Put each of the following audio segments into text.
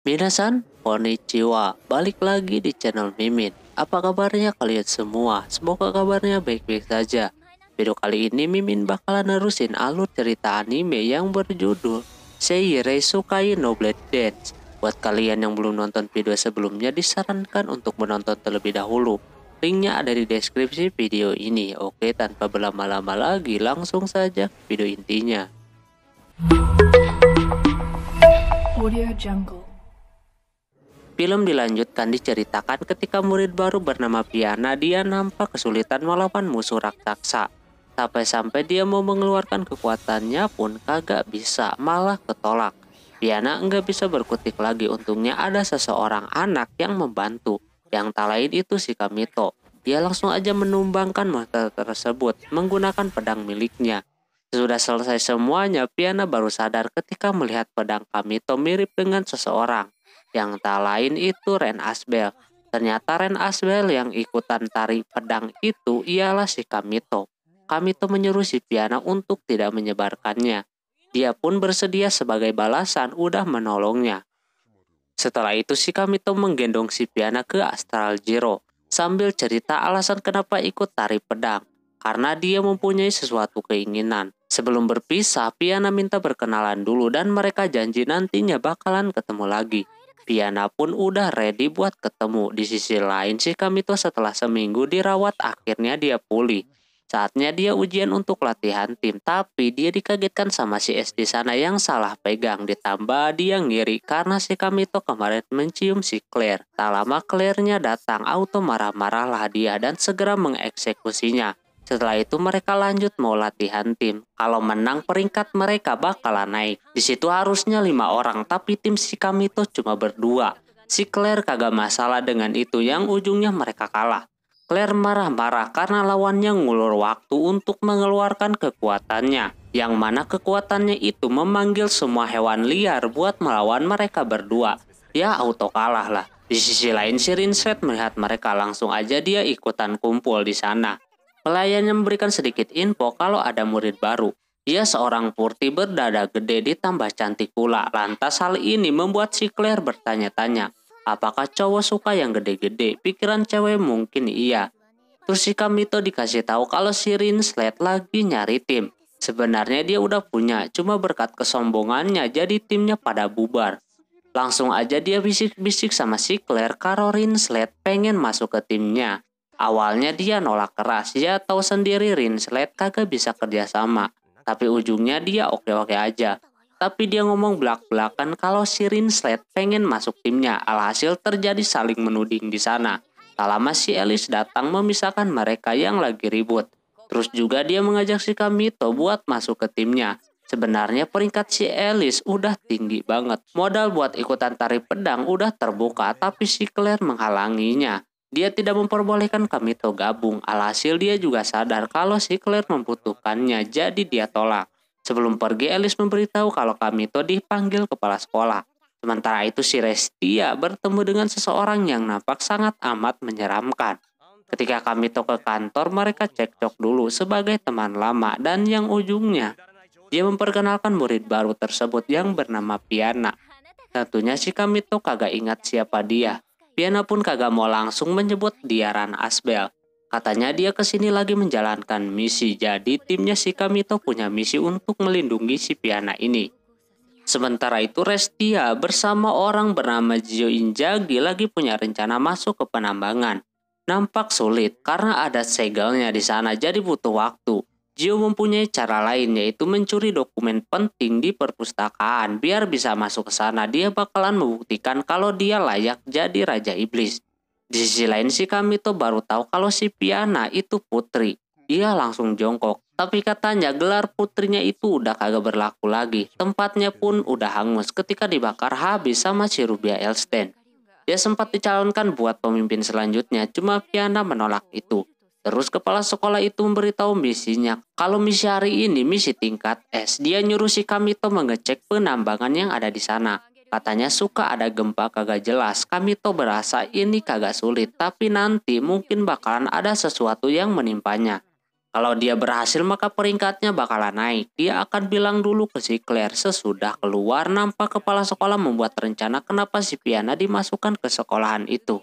Minasan, konnichiwa. Balik lagi di channel Mimin. Apa kabarnya kalian semua? Semoga kabarnya baik-baik saja. Video kali ini Mimin bakalan nerusin alur cerita anime yang berjudul Seirei Sukai no Blade Dance. Buat kalian yang belum nonton video sebelumnya, disarankan untuk menonton terlebih dahulu. Linknya ada di deskripsi video ini. Oke, tanpa berlama-lama lagi, langsung saja ke video intinya. Audio Jungle. Film dilanjutkan diceritakan ketika murid baru bernama Piana dia nampak kesulitan melawan musuh raksasa. Sampai-sampai dia mau mengeluarkan kekuatannya pun kagak bisa, malah ketolak. Piana enggak bisa berkutik lagi, untungnya ada seseorang anak yang membantu. Yang tak lain itu si Kamito. Dia langsung aja menumbangkan monster tersebut menggunakan pedang miliknya. Sudah selesai semuanya, Piana baru sadar ketika melihat pedang Kamito mirip dengan seseorang. Yang tak lain itu Ren Asbel. Ternyata Ren Asbel yang ikutan tari pedang itu ialah si Kamito. Kamito menyuruh si Piana untuk tidak menyebarkannya. Dia pun bersedia sebagai balasan udah menolongnya. Setelah itu si Kamito menggendong si Piana ke Astral Zero sambil cerita alasan kenapa ikut tari pedang. Karena dia mempunyai sesuatu keinginan. Sebelum berpisah, Piana minta berkenalan dulu dan mereka janji nantinya bakalan ketemu lagi. Piana pun udah ready buat ketemu. Di sisi lain, si Kamito setelah seminggu dirawat akhirnya dia pulih. Saatnya dia ujian untuk latihan tim, tapi dia dikagetkan sama si S di sana yang salah pegang. Ditambah dia ngiri karena si Kamito kemarin mencium si Claire. Tak lama Claire-nya datang, auto marah-marahlah dia dan segera mengeksekusinya. Setelah itu mereka lanjut mau latihan tim. Kalau menang peringkat mereka bakalan naik. Di situ harusnya 5 orang, tapi tim si Kamito cuma berdua. Si Claire kagak masalah dengan itu, yang ujungnya mereka kalah. Claire marah-marah karena lawannya ngulur waktu untuk mengeluarkan kekuatannya. Yang mana kekuatannya itu memanggil semua hewan liar buat melawan mereka berdua. Ya auto kalah lah. Di sisi lain si Rinslet melihat mereka, langsung aja dia ikutan kumpul di sana. Pelayannya memberikan sedikit info kalau ada murid baru. Dia seorang purti berdada gede ditambah cantik pula. Lantas hal ini membuat si Claire bertanya-tanya, apakah cowok suka yang gede-gede? Pikiran cewek mungkin iya. Terus si Kamito dikasih tahu kalau si Rinslet lagi nyari tim. Sebenarnya dia udah punya, cuma berkat kesombongannya jadi timnya pada bubar. Langsung aja dia bisik-bisik sama si Claire kalau Rinslet pengen masuk ke timnya. Awalnya dia nolak keras, dia tahu sendiri Rinslet kagak bisa kerjasama. Tapi ujungnya dia oke-oke aja. Tapi dia ngomong belak-belakan kalau si Rinslet pengen masuk timnya. Alhasil terjadi saling menuding di sana. Tak lama si Alice datang memisahkan mereka yang lagi ribut. Terus juga dia mengajak si Kamito buat masuk ke timnya. Sebenarnya peringkat si Alice udah tinggi banget. Modal buat ikutan tari pedang udah terbuka, tapi si Claire menghalanginya. Dia tidak memperbolehkan Kamito gabung. Alhasil dia juga sadar kalau si Claire membutuhkannya, jadi dia tolak. Sebelum pergi, Alice memberitahu kalau Kamito dipanggil kepala sekolah. Sementara itu si Restia bertemu dengan seseorang yang nampak sangat amat menyeramkan. Ketika Kamito ke kantor, mereka cekcok dulu sebagai teman lama dan yang ujungnya dia memperkenalkan murid baru tersebut yang bernama Piana. Tentunya si Kamito kagak ingat siapa dia. Piana pun kagak mau langsung menyebut dia Ren Asbel. Katanya dia kesini lagi menjalankan misi, jadi timnya si Kamito punya misi untuk melindungi si Piana ini. Sementara itu Restia bersama orang bernama Jio Injagi lagi punya rencana masuk ke penambangan. Nampak sulit karena ada segelnya di sana, jadi butuh waktu. Jio mempunyai cara lain, yaitu mencuri dokumen penting di perpustakaan. Biar bisa masuk ke sana, dia bakalan membuktikan kalau dia layak jadi Raja Iblis. Di sisi lain si Kamito baru tahu kalau si Piana itu putri. Dia langsung jongkok. Tapi katanya gelar putrinya itu udah kagak berlaku lagi. Tempatnya pun udah hangus ketika dibakar habis sama si Rubia Elsten. Dia sempat dicalonkan buat pemimpin selanjutnya, cuma Piana menolak itu. Terus kepala sekolah itu memberitahu misinya. Kalau misi hari ini misi tingkat S, dia nyuruh si Kamito mengecek penambangan yang ada di sana. Katanya suka ada gempa kagak jelas. Kamito berasa ini kagak sulit, tapi nanti mungkin bakalan ada sesuatu yang menimpanya. Kalau dia berhasil maka peringkatnya bakalan naik. Dia akan bilang dulu ke si Claire. Sesudah keluar nampak kepala sekolah membuat rencana kenapa si Piana dimasukkan ke sekolahan itu.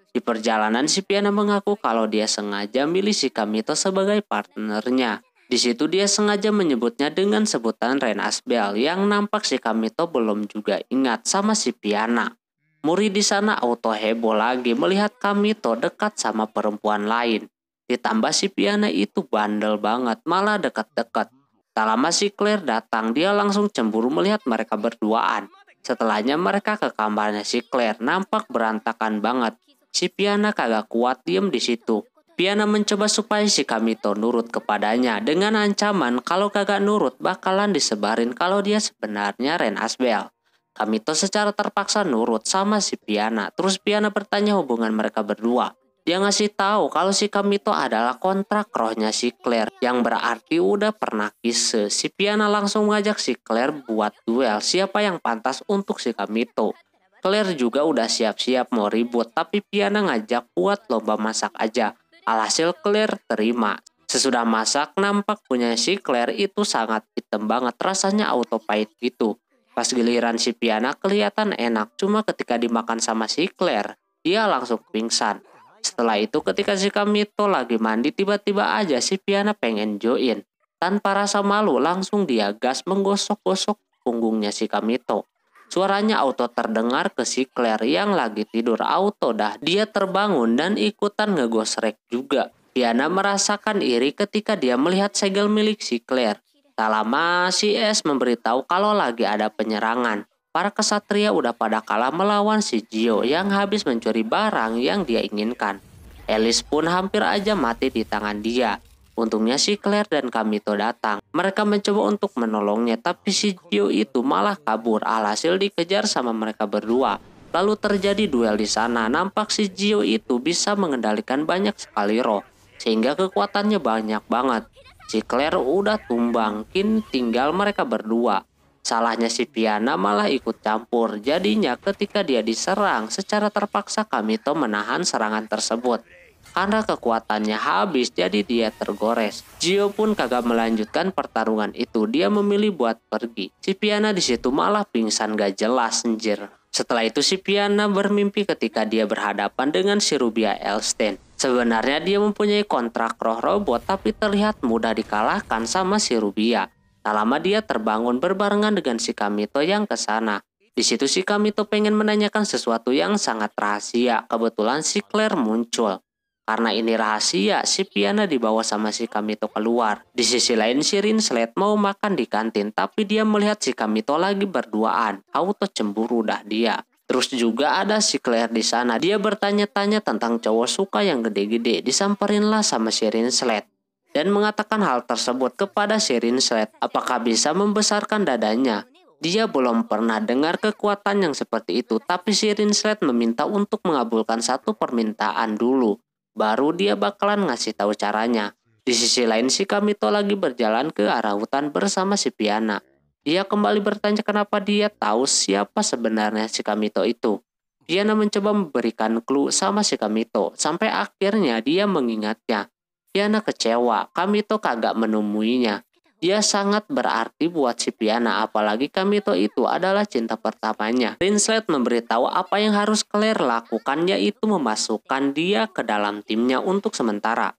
Di perjalanan si Piana mengaku kalau dia sengaja milih si Kamito sebagai partnernya. Di situ dia sengaja menyebutnya dengan sebutan Ren Asbel yang nampak si Kamito belum juga ingat sama si Piana. Murid di sana auto heboh lagi melihat Kamito dekat sama perempuan lain. Ditambah si Piana itu bandel banget, malah dekat-dekat. Tak lama si Claire datang, dia langsung cemburu melihat mereka berduaan. Setelahnya mereka ke kamarnya si Claire, nampak berantakan banget. Si Piana kagak kuat diem di situ. Piana mencoba supaya si Kamito nurut kepadanya dengan ancaman kalau kagak nurut bakalan disebarin kalau dia sebenarnya Ren Asbel. Kamito secara terpaksa nurut sama si Piana. Terus Piana bertanya hubungan mereka berdua. Dia ngasih tahu kalau si Kamito adalah kontrak rohnya si Claire yang berarti udah pernah kisse. Si Piana langsung mengajak si Claire buat duel siapa yang pantas untuk si Kamito. Claire juga udah siap-siap mau ribut tapi Piana ngajak buat lomba masak aja. Alhasil Claire terima. Sesudah masak nampak punya si Claire itu sangat hitam banget, rasanya auto pahit gitu. Pas giliran si Piana kelihatan enak, cuma ketika dimakan sama si Claire dia langsung pingsan. Setelah itu ketika si Kamito lagi mandi tiba-tiba aja si Piana pengen join. Tanpa rasa malu langsung dia gas menggosok-gosok punggungnya si Kamito. Suaranya auto terdengar ke si Claire yang lagi tidur, auto dah dia terbangun dan ikutan ngegosrek juga. Piana merasakan iri ketika dia melihat segel milik si Claire. Tak lama si S memberitahu kalau lagi ada penyerangan. Para kesatria udah pada kalah melawan si Gio yang habis mencuri barang yang dia inginkan. Alice pun hampir aja mati di tangan dia. Untungnya si Claire dan Kamito datang. Mereka mencoba untuk menolongnya tapi si Gio itu malah kabur. Alhasil dikejar sama mereka berdua. Lalu terjadi duel di sana. Nampak si Gio itu bisa mengendalikan banyak sekali roh sehingga kekuatannya banyak banget. Si Claire udah tumbang, kini tinggal mereka berdua. Salahnya si Piana malah ikut campur. Jadinya ketika dia diserang secara terpaksa Kamito menahan serangan tersebut. Karena kekuatannya habis jadi dia tergores. Gio pun kagak melanjutkan pertarungan itu. Dia memilih buat pergi. Si Piana di situ malah pingsan gak jelas anjir. Setelah itu si Piana bermimpi ketika dia berhadapan dengan si Rubia Elstein. Sebenarnya dia mempunyai kontrak roh robot tapi terlihat mudah dikalahkan sama si Rubia. Tak lama dia terbangun berbarengan dengan si Kamito yang ke sana. Di situ si Kamito pengen menanyakan sesuatu yang sangat rahasia. Kebetulan si Claire muncul. Karena ini rahasia, si Piana dibawa sama si Kamito keluar. Di sisi lain si Rinslet mau makan di kantin, tapi dia melihat si Kamito lagi berduaan. Auto cemburu dah dia. Terus juga ada si Claire di sana. Dia bertanya-tanya tentang cowok suka yang gede-gede. Disamperinlah sama si Rinslet. Dan mengatakan hal tersebut kepada si Rinslet. Apakah bisa membesarkan dadanya? Dia belum pernah dengar kekuatan yang seperti itu. Tapi si Rinslet meminta untuk mengabulkan satu permintaan dulu. Baru dia bakalan ngasih tahu caranya. Di sisi lain si Kamito lagi berjalan ke arah hutan bersama si Piana. Dia kembali bertanya kenapa dia tahu siapa sebenarnya si Kamito itu. Piana mencoba memberikan clue sama si Kamito. Sampai akhirnya dia mengingatnya. Piana kecewa, Kamito kagak menemuinya. Dia sangat berarti buat si Piana, apalagi Kamito itu adalah cinta pertamanya. Rinslet memberitahu apa yang harus Claire lakukan, yaitu memasukkan dia ke dalam timnya untuk sementara.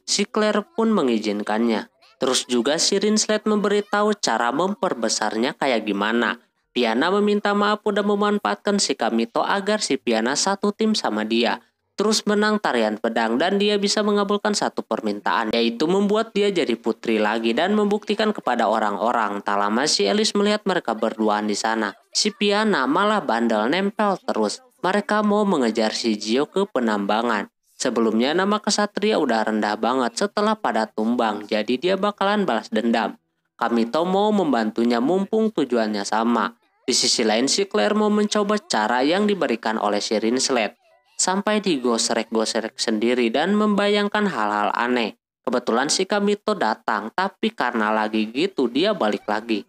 Si Claire pun mengizinkannya. Terus juga si Rinslet memberitahu cara memperbesarnya kayak gimana. Piana meminta maaf udah memanfaatkan si Kamito agar si Piana satu tim sama dia. Terus menang tarian pedang dan dia bisa mengabulkan satu permintaan, yaitu membuat dia jadi putri lagi dan membuktikan kepada orang-orang. Tak lama si Alice melihat mereka berduaan di sana. Si Piana malah bandel nempel terus. Mereka mau mengejar si Gio ke penambangan. Sebelumnya nama kesatria udah rendah banget setelah pada tumbang, jadi dia bakalan balas dendam. Kamito mau membantunya mumpung tujuannya sama. Di sisi lain si Claire mau mencoba cara yang diberikan oleh si Rinslet. Sampai digosrek-gosrek sendiri dan membayangkan hal-hal aneh. Kebetulan si Kamito datang, tapi karena lagi gitu dia balik lagi.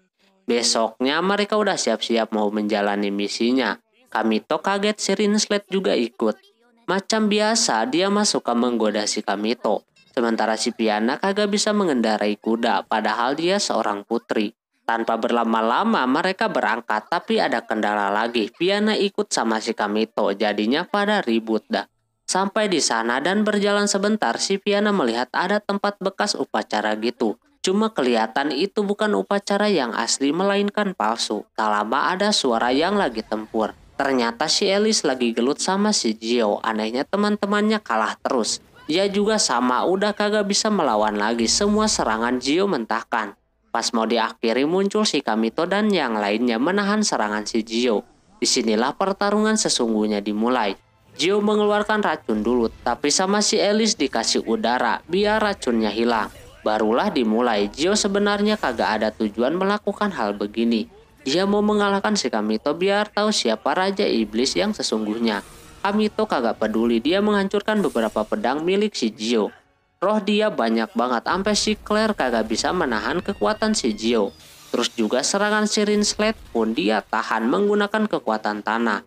Besoknya mereka udah siap-siap mau menjalani misinya. Kamito kaget si Rinslet juga ikut. Macam biasa dia masuk ke menggoda si Kamito. Sementara si Piana kagak bisa mengendarai kuda, padahal dia seorang putri. Tanpa berlama-lama mereka berangkat, tapi ada kendala lagi. Piana ikut sama si Kamito, jadinya pada ribut dah. Sampai di sana dan berjalan sebentar, si Piana melihat ada tempat bekas upacara gitu. Cuma kelihatan itu bukan upacara yang asli melainkan palsu. Tak lama ada suara yang lagi tempur. Ternyata si Elis lagi gelut sama si Gio. Anehnya teman-temannya kalah terus. Dia juga sama, udah kagak bisa melawan lagi. Semua serangan Gio mentahkan. Pas mau diakhiri muncul si Kamito dan yang lainnya menahan serangan si Gio. Disinilah pertarungan sesungguhnya dimulai. Gio mengeluarkan racun dulu, tapi sama si Elis dikasih udara biar racunnya hilang. Barulah dimulai. Gio sebenarnya kagak ada tujuan melakukan hal begini. Dia mau mengalahkan si Kamito biar tahu siapa Raja Iblis yang sesungguhnya. Kamito kagak peduli, dia menghancurkan beberapa pedang milik si Gio. Roh dia banyak banget, sampai si Claire kagak bisa menahan kekuatan si Gio. Terus juga serangan si Rinslet pun dia tahan menggunakan kekuatan tanah.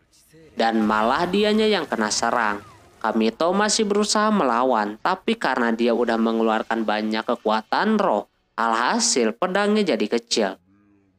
Dan malah dianya yang kena serang. Kamito masih berusaha melawan, tapi karena dia udah mengeluarkan banyak kekuatan roh, alhasil pedangnya jadi kecil.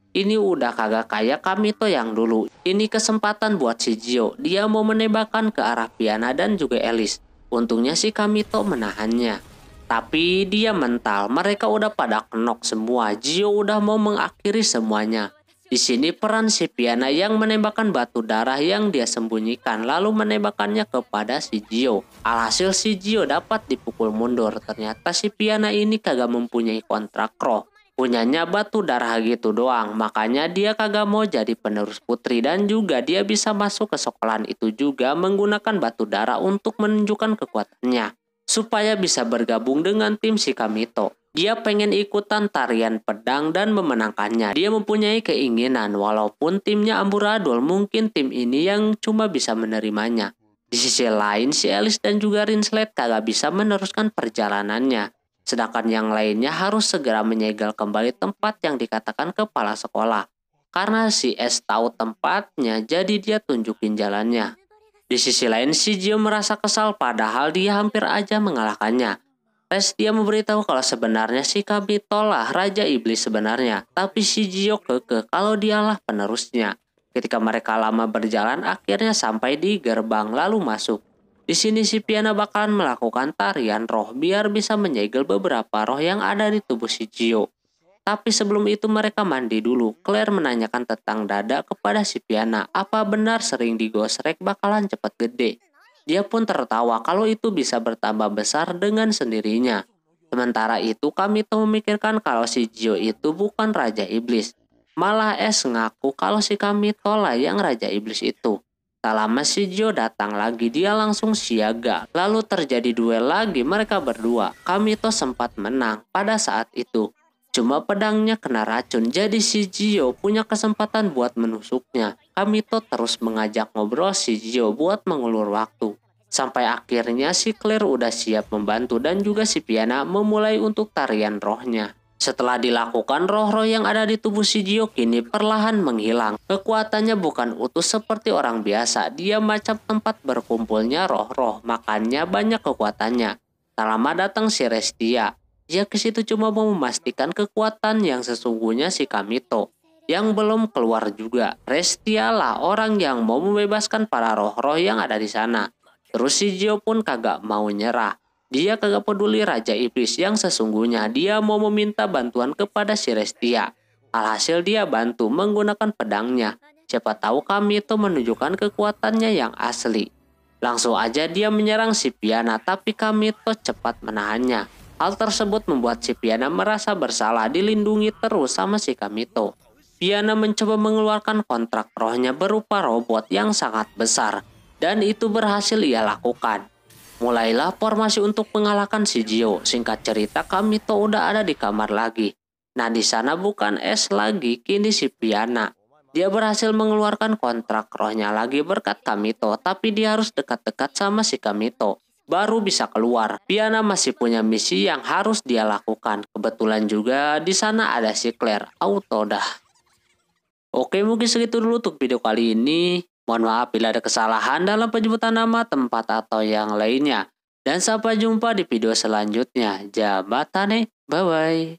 Ini udah kagak kayak Kamito yang dulu. Ini kesempatan buat si Gio. Dia mau menembakkan ke arah Piana dan juga Elis. Untungnya si Kamito menahannya. Tapi dia mental, mereka udah pada kenok semua. Gio udah mau mengakhiri semuanya. Di sini peran si Piana yang menembakkan batu darah yang dia sembunyikan lalu menembakkannya kepada si Gio. Alhasil si Gio dapat dipukul mundur. Ternyata si Piana ini kagak mempunyai kontrak roh. Punyanya batu darah gitu doang. Makanya dia kagak mau jadi penerus putri dan juga dia bisa masuk ke sekolahan itu juga menggunakan batu darah untuk menunjukkan kekuatannya. Supaya bisa bergabung dengan tim si Kamito. Dia pengen ikutan tarian pedang dan memenangkannya. Dia mempunyai keinginan walaupun timnya amburadul, mungkin tim ini yang cuma bisa menerimanya. Di sisi lain si Elis dan juga Rinslet kagak bisa meneruskan perjalanannya. Sedangkan yang lainnya harus segera menyegel kembali tempat yang dikatakan kepala sekolah. Karena si S tahu tempatnya jadi dia tunjukin jalannya. Di sisi lain si Gio merasa kesal padahal dia hampir aja mengalahkannya. Dia memberitahu kalau sebenarnya si Kamito lah Raja Iblis sebenarnya. Tapi si Gio kekeh kalau dialah penerusnya. Ketika mereka lama berjalan akhirnya sampai di gerbang lalu masuk. Di sini si Piana bakalan melakukan tarian roh biar bisa menyegel beberapa roh yang ada di tubuh si Gio. Tapi sebelum itu mereka mandi dulu. Claire menanyakan tentang dada kepada si Piana. Apa benar sering digosrek bakalan cepat gede? Dia pun tertawa kalau itu bisa bertambah besar dengan sendirinya. Sementara itu Kamito memikirkan kalau si Gio itu bukan Raja Iblis. Malah S ngaku kalau si Kamito lah yang Raja Iblis itu. Tak lama si Gio datang lagi, dia langsung siaga. Lalu terjadi duel lagi mereka berdua. Kamito sempat menang pada saat itu. Cuma pedangnya kena racun, jadi si Gio punya kesempatan buat menusuknya. Kamito terus mengajak ngobrol si Gio buat mengulur waktu. Sampai akhirnya si Claire udah siap membantu dan juga si Piana memulai untuk tarian rohnya. Setelah dilakukan, roh-roh yang ada di tubuh si Gio kini perlahan menghilang. Kekuatannya bukan utuh seperti orang biasa, dia macam tempat berkumpulnya roh-roh, makanya banyak kekuatannya. Tak lama datang si Restia. Dia ke situ cuma mau memastikan kekuatan yang sesungguhnya si Kamito yang belum keluar juga. Restia lah orang yang mau membebaskan para roh-roh yang ada di sana. Terus si Gio pun kagak mau nyerah. Dia kagak peduli Raja Iblis yang sesungguhnya. Dia mau meminta bantuan kepada si Restia. Alhasil dia bantu menggunakan pedangnya. Siapa tahu Kamito menunjukkan kekuatannya yang asli. Langsung aja dia menyerang si Piana, tapi Kamito cepat menahannya. Hal tersebut membuat si Piana merasa bersalah dilindungi terus sama si Kamito. Piana mencoba mengeluarkan kontrak rohnya berupa robot yang sangat besar. Dan itu berhasil ia lakukan. Mulailah formasi untuk mengalahkan si Gio. Singkat cerita Kamito udah ada di kamar lagi. Nah di sana bukan S lagi, kini si Piana. Dia berhasil mengeluarkan kontrak rohnya lagi berkat Kamito. Tapi dia harus dekat-dekat sama si Kamito. Baru bisa keluar. Piana masih punya misi yang harus dia lakukan. Kebetulan juga di sana ada si Claire. Auto dah. Oke, mungkin segitu dulu untuk video kali ini. Mohon maaf bila ada kesalahan dalam penyebutan nama, tempat, atau yang lainnya. Dan sampai jumpa di video selanjutnya. Jabatane, bye-bye.